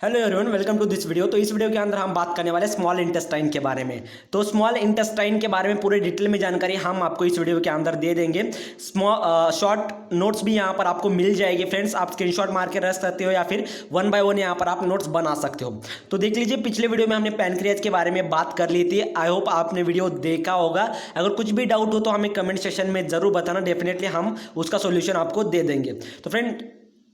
Hello everyone, welcome to this video. तो इस video के अंदर हम बात करने वाले स्मॉल इंटेस्टाइन के बारे में। तो स्मॉल इंटेस्टाइन के बारे में पूरे डिटेल में जानकारी हम आपको इस वीडियो के अंदर दे देंगे। शॉर्ट नोट्स भी यहाँ पर आपको मिल जाएगी फ्रेंड्स। आप स्क्रीनशॉट मार के रख सकते हो या फिर वन बाय वन यहाँ पर आप नोट्स बना सकते हो। तो देख लीजिए, पिछले वीडियो में हमने पैनक्रियाज के बारे में बात कर ली थी। आई होप आपने वीडियो देखा होगा। अगर कुछ भी डाउट हो तो हमें कमेंट सेक्शन में जरूर बताना, डेफिनेटली हम उसका सोल्यूशन आपको दे देंगे। तो फ्रेंड,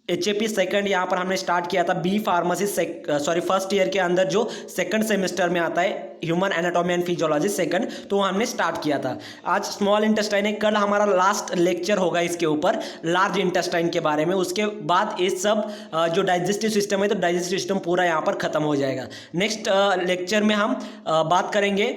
HAP सेकंड यहाँ पर हमने स्टार्ट किया था। बी फार्मेसी फर्स्ट ईयर के अंदर जो सेकंड सेमेस्टर में आता है, human anatomy and physiology second, तो वो हमने स्टार्ट किया था। आज स्मॉल इंटेस्टाइन है, कल हमारा लास्ट लेक्चर होगा इसके ऊपर लार्ज इंटेस्टाइन के बारे में। उसके बाद ये सब जो डाइजेस्टिव सिस्टम है, तो डाइजेस्टिव सिस्टम पूरा यहाँ पर खत्म हो जाएगा। नेक्स्ट लेक्चर में हम बात करेंगे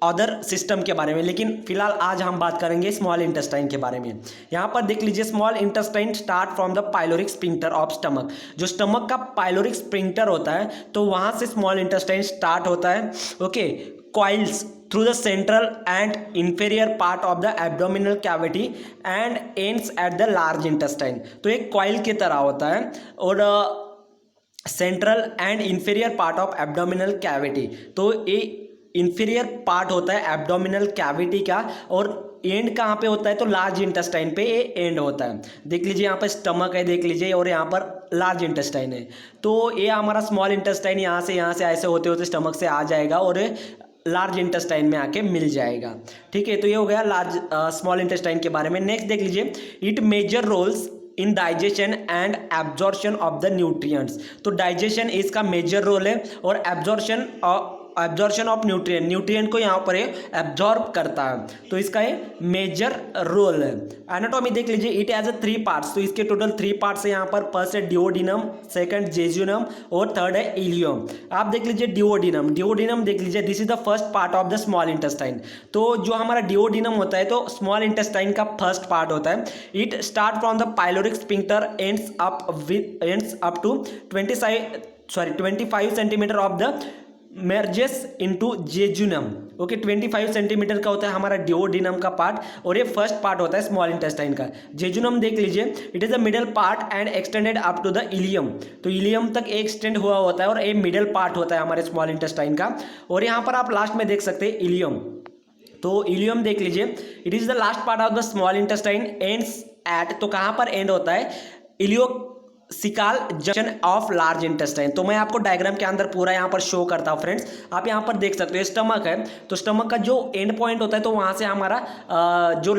अदर सिस्टम के बारे में, लेकिन फिलहाल आज हम बात करेंगे स्मॉल इंटेस्टाइन के बारे में। यहाँ पर देख लीजिए, small intestine start from the pyloric sphincter of stomach. जो स्टमक का पाइलोरिक स्फिंक्टर होता है, तो वहाँ से स्मॉल इंटेस्टाइन स्टार्ट होता है। Okay, coils through the central and inferior part of the abdominal cavity and ends at the large intestine. तो एक कॉइल की तरह होता है और central and inferior part of abdominal cavity. तो ये इंफीरियर पार्ट होता है एब्डोमिनल कैविटी का, और एंड कहाँ पे होता है, तो लार्ज इंटेस्टाइन पे ये एंड होता है। देख लीजिए, यहाँ पर स्टमक है, देख लीजिए, और यहाँ पर लार्ज इंटेस्टाइन है। तो ये हमारा स्मॉल इंटेस्टाइन यहाँ से ऐसे होते होते स्टमक से आ जाएगा और लार्ज इंटेस्टाइन में आके मिल जाएगा। ठीक है, तो ये हो गया लार्ज स्मॉल इंटेस्टाइन के बारे में। नेक्स्ट देख लीजिए, it major roles in digestion and absorption of the nutrients. तो डाइजेशन इसका मेजर रोल है, और एब्जॉर्प्शन ऑफ न्यूट्रिएंट को यहाँ पर एब्जॉर्ब करता है, तो इसका ये मेजर रोल है। एनाटॉमी देख लीजिए, इट हैज 3 पार्ट्स। तो इसके टोटल 3 पार्ट्स है यहाँ पर। फर्स्ट है डिओडिनम, सेकंड जेजुनम, और थर्ड है इलियम। आप देख लीजिए डिओडिनम देख लीजिए, this is the first part of the small intestine. तो जो हमारा डिओडिनम होता है, तो स्मॉल इंटेस्टाइन का फर्स्ट पार्ट होता है। It start from the pyloric sphincter, ends up to 25 centimetre of the merges into jejunum. Okay, 25 centimetre का होता है हमारा डिओडिनम का पार्ट, और ये फर्स्ट पार्ट होता है स्मॉल इंटेस्टाइन का। जेजुनम देख लीजिए, it is the middle part and extended up to the ileum. तो इलियम तक एक्सटेंड हुआ होता है, और ये मिडल पार्ट होता है हमारे स्मॉल इंटेस्टाइन का। और यहाँ पर आप लास्ट में देख सकते हैं इलियम। तो इलियम देख लीजिए, it is the last part of the small intestine, ends at, तो कहाँ पर एंड होता है, इलियोसिकाल जंक्शन ऑफ लार्ज इंटेस्टाइन। तो मैं आपको डायग्राम के अंदर पूरा यहाँ पर शो करता हूँ फ्रेंड्स। आप यहाँ पर देख सकते हो, स्टमक है, तो स्टमक का जो एंड पॉइंट होता है, तो वहाँ से हमारा जो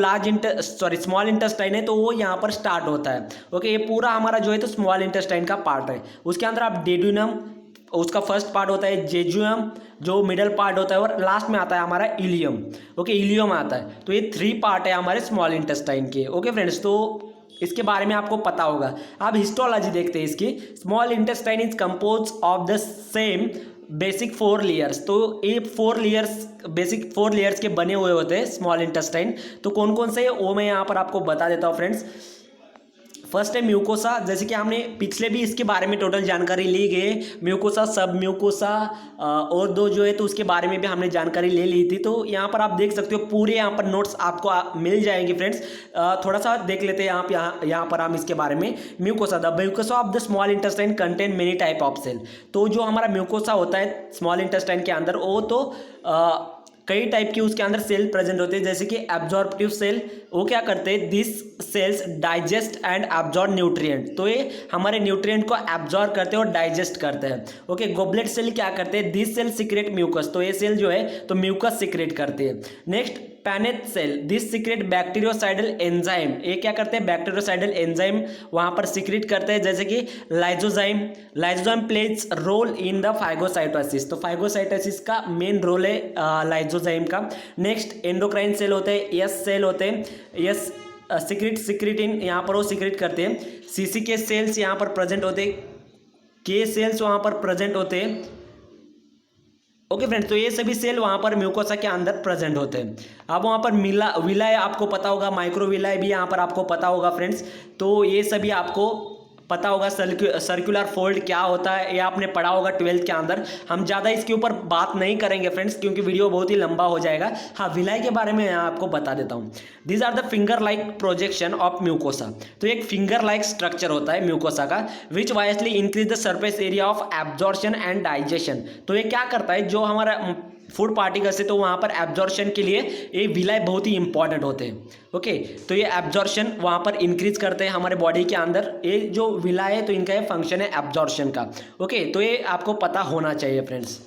स्मॉल इंटेस्टाइन है, तो वो यहाँ पर स्टार्ट होता है। ओके, ये पूरा हमारा जो है तो स्मॉल इंटेस्टाइन का पार्ट है। उसके अंदर आप डेड्यूनम, उसका फर्स्ट पार्ट होता है, जेजुनम जो मिडल पार्ट होता है, और लास्ट में आता है हमारा इलियम। ओके, इलियम आता है। तो ये 3 पार्ट है हमारे स्मॉल इंटेस्टाइन के। ओके फ्रेंड्स, तो इसके बारे में आपको पता होगा। अब हिस्टोलॉजी देखते हैं इसकी। Small intestine is compose of the same basic 4 layers. तो ये 4 लेयर्स, बेसिक 4 लेयर्स के बने हुए होते हैं स्मॉल इंटेस्टाइन। तो कौन कौन से है वो मैं यहाँ पर आपको बता देता हूँ फ्रेंड्स। फर्स्ट है म्यूकोसा, जैसे कि हमने पिछले भी इसके बारे में टोटल जानकारी ली गई। म्यूकोसा, सब म्यूकोसा, और 2 जो है तो उसके बारे में भी हमने जानकारी ले ली थी। तो यहाँ पर आप देख सकते हो, पूरे यहाँ पर नोट्स आपको मिल जाएंगे फ्रेंड्स। थोड़ा सा देख लेते हैं आप यहाँ पर हम इसके बारे में। Mucosa, the mucosa of the small intestine contain many type of cell. तो जो हमारा म्यूकोसा होता है स्मॉल इंटेस्टाइन के अंदर, वो तो कई टाइप की उसके अंदर सेल प्रेजेंट होते हैं, जैसे कि एब्जॉर्प्टिव सेल। वो क्या करते हैं, this cells digest and absorb nutrient. तो ये हमारे न्यूट्रिएंट को एब्जॉर्ब करते हैं और डाइजेस्ट करते हैं। ओके, गोबलेट सेल क्या करते हैं, दिस सेल सीक्रेट म्यूकस। तो ये सेल जो है तो म्यूकस सीक्रेट करते हैं। Next Paneth cell, this secrete bactericidal enzyme. ये क्या करते हैं, बैक्टीरियोसाइडल एंजाइम वहाँ पर सीक्रेट करते हैं, जैसे कि lysozyme plays role in the phagocytosis. तो फाइगोसाइटोसिस का मेन रोल है लाइजोजाइम का। नेक्स्ट एंडोक्राइन सेल होते हैं, यस सेल होते हैं, यस सिक्रेटिन यहाँ पर वो सीक्रेट करते हैं। सीसी के सेल्स यहाँ पर प्रेजेंट होते हैं, के सेल्स वहाँ पर प्रेजेंट होते हैं। ओके फ्रेंड्स, तो ये सभी सेल वहाँ पर म्यूकोसा के अंदर प्रेजेंट होते हैं। अब वहाँ पर विलाय आपको पता होगा, माइक्रोविलाय भी यहाँ पर आपको पता होगा फ्रेंड्स। तो ये सभी आपको पता होगा सर्कुलर फोल्ड क्या होता है, या आपने पढ़ा होगा 12th के अंदर। हम ज़्यादा इसके ऊपर बात नहीं करेंगे फ्रेंड्स, क्योंकि वीडियो बहुत ही लंबा हो जाएगा। हाँ, विलाई के बारे में यहाँ आपको बता देता हूँ। These are the finger like projection of mucosa. तो एक फिंगर लाइक स्ट्रक्चर होता है म्यूकोसा का, which wisely increase the surface area of absorption and digestion. तो ये क्या करता है, जो हमारा फूड पार्टिकल्स है तो वहाँ पर एब्जॉर्प्शन के लिए ये विलाई बहुत ही इंपॉर्टेंट होते हैं। ओके, तो ये एब्जॉर्प्शन वहाँ पर इंक्रीज करते हैं हमारे बॉडी के अंदर। ये जो विलाई है तो इनका ये फंक्शन है एब्जॉर्प्शन का। ओके, तो ये आपको पता होना चाहिए फ्रेंड्स।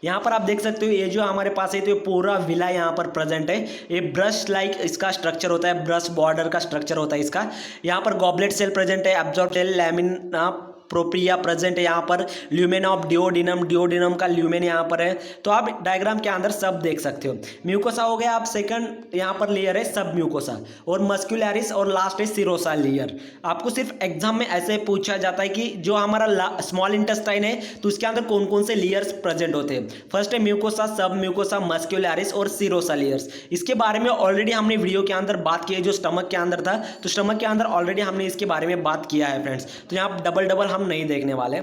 यहाँ पर आप देख सकते हो ये जो हमारे पास है तो ये पूरा विला यहाँ पर प्रेजेंट है। ये ब्रश लाइक इसका स्ट्रक्चर होता है, ब्रश बॉर्डर का स्ट्रक्चर होता है इसका। यहाँ पर गॉबलेट सेल प्रेजेंट है, absorb cell, lamina propria present है यहाँ पर, ल्यूमेन ऑफ डिओडिनम, डिओडिनम का ल्यूमेन यहाँ पर है। तो आप डायग्राम के अंदर सब देख सकते हो। म्यूकोसा हो गया, आप सेकंड यहाँ पर लेयर है सब म्यूकोसा, और मस्कुलरिस, और लास्ट है सिरोसा लेयर। आपको सिर्फ एग्जाम में ऐसे पूछा जाता है कि जो हमारा स्मॉल इंटेस्टाइन है तो उसके अंदर कौन कौन से लेयर्स प्रेजेंट होते हैं। फर्स्ट है म्यूकोसा, सब म्यूकोसा, मस्कुलरिस और सिरोसा लेयर्स। इसके बारे में ऑलरेडी हमने वीडियो के अंदर बात की है, जो स्टमक के अंदर था, तो स्टमक के अंदर ऑलरेडी हमने इसके बारे में बात किया है फ्रेंड्स। तो यहाँ डबल हम नहीं देखने वाले।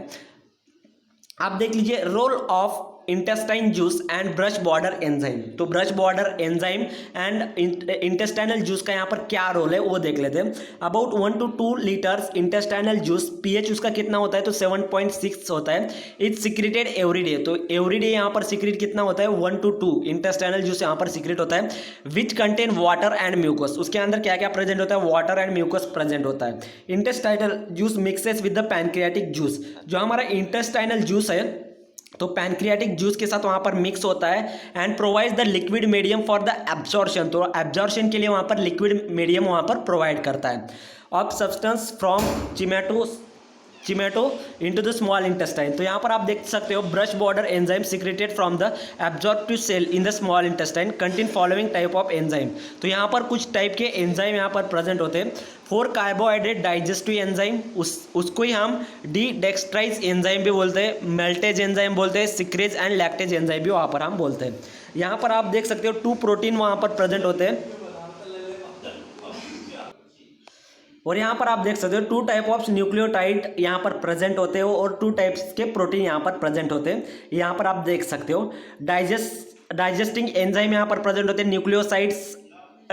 आप देख लीजिए role of intestine juice and brush border enzyme. तो brush border enzyme and intestinal juice का यहाँ पर क्या रोल है वो देख लेते हैं। About 1 to 2 litres intestinal juice, pH उसका कितना होता है तो 7.6 होता है। It's secreted everyday. तो एवरीडे यहाँ पर सीक्रेट कितना होता है 1 to 2 इंटेस्टाइनल जूस यहाँ पर सीक्रेट होता है। Which contain water and mucus. उसके अंदर क्या क्या प्रेजेंट होता है, वाटर एंड म्यूकस प्रेजेंट होता है। Intestinal juice mixes with the pancreatic juice. जो हमारा इंटेस्टाइनल जूस है तो पैनक्रियाटिक जूस के साथ वहाँ पर मिक्स होता है and provides the liquid medium for the absorption. तो एब्जॉर्प्शन के लिए वहाँ पर लिक्विड मीडियम वहाँ पर प्रोवाइड करता है। ऑफ सब्सटेंस फ्रॉम चिमेटो इनटू द स्मॉल इंटेस्टाइन। तो यहाँ पर आप देख सकते हो brush border enzyme secreted from the absorptive cell in the small intestine contain following type of enzyme. तो यहाँ पर कुछ टाइप के एंजाइम यहाँ पर प्रेजेंट होते हैं। 4 कार्बोहाइड्रेट डाइजेस्टिव एंजाइम, उसको ही हम डी डेक्सट्राइज एंजाइम भी बोलते हैं, मेल्टेज एंजाइम बोलते हैं, सिक्रेज एंड लैक्टेज एंजाइम भी वहाँ पर हम बोलते हैं। यहाँ पर आप देख सकते हो 2 प्रोटीन वहाँ पर प्रेजेंट होते हैं, और यहाँ पर आप देख सकते हो 2 टाइप ऑफ न्यूक्लियोटाइड यहाँ पर प्रेजेंट होते हो, और 2 टाइप्स के प्रोटीन यहाँ पर प्रेजेंट होते हैं। यहाँ पर आप देख सकते हो डाइजेस्टिंग एंजाइम यहाँ पर प्रेजेंट होते हैं,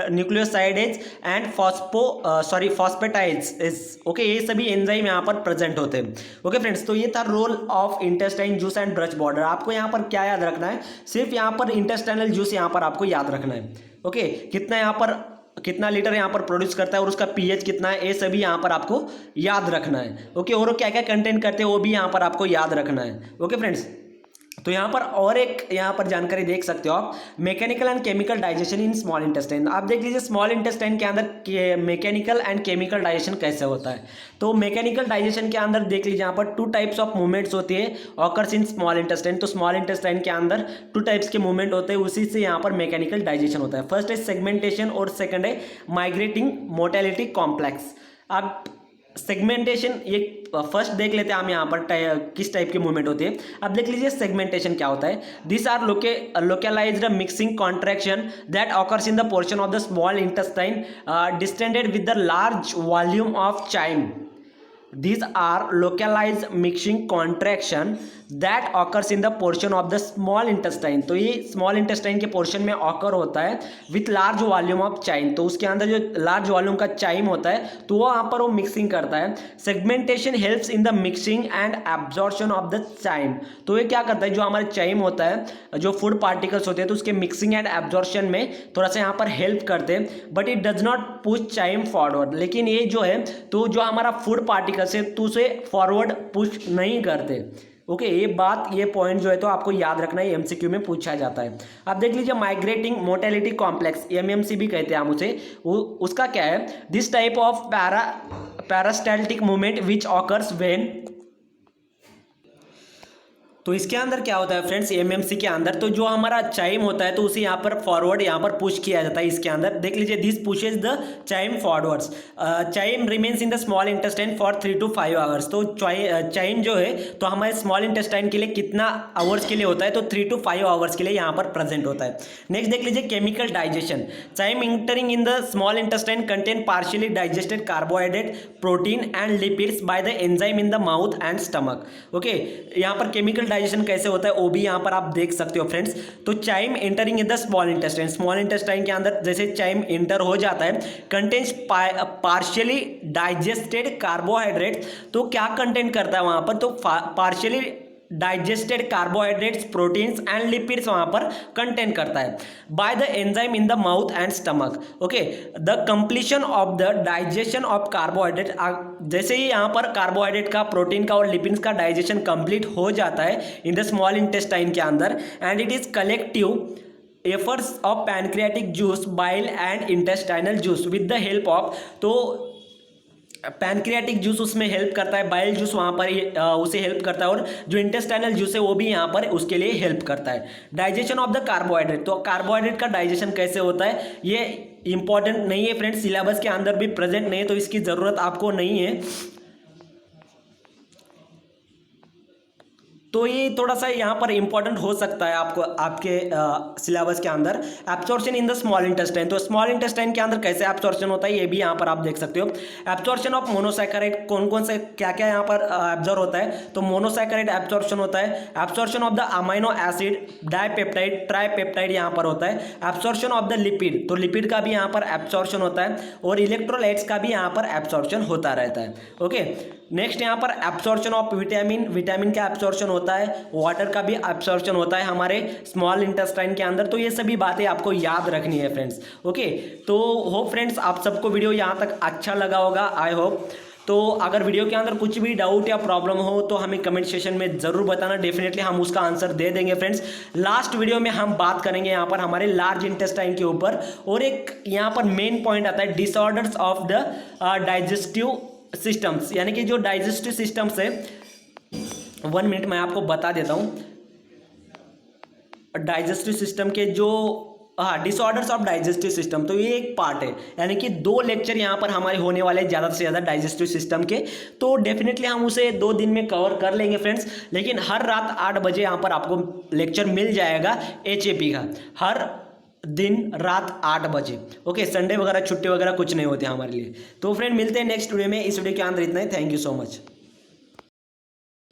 न्यूक्लियोसाइडेज एंड फॉस्फेटाइड्स। ओके, ये सभी एंजाइम यहाँ पर प्रेजेंट होते हैं। ओके फ्रेंड्स, तो ये था role of intestine juice and brush border. आपको यहाँ पर क्या याद रखना है, सिर्फ यहाँ पर इंटेस्टाइनल जूस यहाँ पर आपको याद रखना है। ओके, कितना लीटर यहाँ पर प्रोड्यूस करता है और उसका पीएच कितना है, ये सभी यहाँ पर आपको याद रखना है। ओके, और क्या क्या कंटेंट करते हैं वो भी यहाँ पर आपको याद रखना है। ओके फ्रेंड्स, तो यहाँ पर और एक यहाँ पर जानकारी देख सकते हो आप, mechanical and chemical digestion in small intestine. आप देख लीजिए स्मॉल इंटेस्टाइन के अंदर मैकेनिकल एंड केमिकल डाइजेशन कैसे होता है। तो मैकेनिकल डाइजेशन के अंदर देख लीजिए यहाँ पर 2 टाइप्स ऑफ मूवमेंट्स होती है ऑकर्स इन स्मॉल इंटेस्टाइन। तो स्मॉल इंटेस्टाइन के अंदर 2 टाइप्स के मूवमेंट होते हैं, उसी से यहाँ पर मैकेनिकल डाइजेशन होता है। फर्स्ट है सेगमेंटेशन और सेकंड है माइग्रेटिंग मोटेलिटी कॉम्प्लेक्स। अब सेगमेंटेशन ये फर्स्ट देख लेते हैं हम यहाँ पर किस टाइप के मूवमेंट होते हैं। अब देख लीजिए सेगमेंटेशन क्या होता है। This are localized mixing contraction that occurs in the portion of the small intestine distended with the large volume of chyme. These are localized mixing contraction that occurs in the portion of the small intestine। तो ये small intestine के portion में occur होता है with large volume of chyme. तो उसके अंदर जो लार्ज वॉल्यूम का चाइम होता है तो वो यहाँ पर वो मिक्सिंग करता है। Segmentation helps in the mixing and absorption of the chyme. तो ये क्या करता है, जो हमारे चाइम होता है, जो फूड पार्टिकल्स होते हैं, तो उसके मिक्सिंग एंड एब्जॉर्प्शन में थोड़ा सा यहाँ पर हेल्प करते हैं, but it does not push chyme forward. लेकिन ये जो है तो जो हमारा फूड पार्टिकल से तो उसे फॉरवर्ड पुश नहीं करते। ओके, ये पॉइंट जो है तो आपको याद रखना है, एमसीक्यू में पूछा जाता है। अब देख लीजिए माइग्रेटिंग मोटेलिटी कॉम्प्लेक्स, एमएमसी भी कहते हैं हम उसे, उसका क्या है, this type of peristaltic movement which occurs when तो इसके अंदर क्या होता है फ्रेंड्स, एमएमसी के अंदर तो जो हमारा चाइम होता है तो उसे यहाँ पर फॉरवर्ड यहाँ पर पुश किया जाता है। इसके अंदर देख लीजिए, this pushes the chyme forwards, chyme remains in the small intestine for 3 to 5 hours. तो चाइम जो है तो हमारे स्मॉल इंटेस्टाइन के लिए कितना आवर्स के लिए होता है, तो 3 to 5 आवर्स के लिए यहाँ पर प्रेजेंट होता है। नेक्स्ट देख लीजिए, chemical digestion. Chyme entering in the small intestine contain partially digested carbohydrate, protein and lipids by the enzyme in the mouth and stomach. Okay, यहाँ पर केमिकल डाइजेशन कैसे होता है वो भी यहाँ पर आप देख सकते हो फ्रेंड्स। तो chyme entering in the small intestine, small intestine के अंदर जैसे चाइम एंटर हो जाता है, कंटेन्स पार्शियली डाइजेस्टेड कार्बोहाइड्रेट। तो क्या कंटेंट करता है वहां पर, तो partially digested carbohydrates, proteins and lipids वहां पर कंटेन करता है bye the enzyme in the mouth and stomach. Okay, the completion of the digestion of carbohydrate, जैसे ही यहाँ पर कार्बोहाइड्रेट का, प्रोटीन का और लिपिड्स का डाइजेशन कंप्लीट हो जाता है इन द स्मॉल इंटेस्टाइन के अंदर, and it is collective efforts of pancreatic juice, bile and intestinal juice with the help of, तो पैनक्रियाटिक जूस उसमें हेल्प करता है, बाइल जूस वहाँ पर उसे हेल्प करता है, और जो इंटेस्टाइनल जूस है वो भी यहाँ पर उसके लिए हेल्प करता है। डाइजेशन ऑफ द कार्बोहाइड्रेट, तो कार्बोहाइड्रेट का डाइजेशन कैसे होता है ये इंपॉर्टेंट नहीं है फ्रेंड्स, सिलेबस के अंदर भी प्रेजेंट नहीं है, तो इसकी ज़रूरत आपको नहीं है। तो ये थोड़ा सा यहाँ पर इंपॉर्टेंट हो सकता है आपको आपके सिलेबस के अंदर। Absorption in the small intestine, तो स्मॉल इंटेस्टाइन के अंदर कैसे एब्जॉर्प्शन होता है ये भी यहाँ पर आप देख सकते हो। एब्जॉर्प्शन ऑफ मोनोसैकेराइड, कौन कौन से क्या क्या यहाँ पर एब्जॉर्ब होता है, तो मोनोसैकेराइड एब्जॉर्प्शन होता है, absorption of the amino acid, dipeptide, tripeptide यहाँ पर होता है, एब्जॉर्प्शन ऑफ द लिपिड, तो लिपिड का भी यहाँ पर एब्जॉर्प्शन होता है, और इलेक्ट्रोलाइट्स का भी यहाँ पर एब्जॉर्प्शन होता रहता है। ओके, नेक्स्ट यहाँ पर एब्जॉर्प्शन ऑफ विटामिन, विटामिन का एब्जॉर्प्शन होता है, वाटर का भी एब्जॉर्प्शन होता है हमारे स्मॉल इंटेस्टाइन के अंदर। तो ये सभी बातें आपको याद रखनी है फ्रेंड्स। ओके, तो होप फ्रेंड्स आप सबको वीडियो यहाँ तक अच्छा लगा होगा, आई होप। तो अगर वीडियो के अंदर कुछ भी डाउट या प्रॉब्लम हो तो हमें कमेंट सेक्शन में ज़रूर बताना, डेफिनेटली हम उसका आंसर दे देंगे फ्रेंड्स। लास्ट वीडियो में हम बात करेंगे यहाँ पर हमारे लार्ज इंटेस्टाइन के ऊपर, और एक यहाँ पर मेन पॉइंट आता है disorders of the digestive systems, यानी कि जो डाइजेस्टिव सिस्टम्स है, 1 मिनट मैं आपको बता देता हूँ। डाइजेस्टिव सिस्टम के जो डिसऑर्डर्स ऑफ डाइजेस्टिव सिस्टम, तो ये एक पार्ट है, यानी कि 2 लेक्चर यहाँ पर हमारे होने वाले हैं ज़्यादा से ज़्यादा डाइजेस्टिव सिस्टम के। तो डेफिनेटली हम उसे 2 दिन में कवर कर लेंगे फ्रेंड्स, लेकिन हर रात 8 बजे यहाँ पर आपको लेक्चर मिल जाएगा HAP का, हर दिन रात 8 बजे। ओके, संडे वगैरह छुट्टी वगैरह कुछ नहीं होती हमारे लिए। तो फ्रेंड मिलते हैं नेक्स्ट वीडियो में, इस वीडियो के अंदर इतना ही। Thank you so much.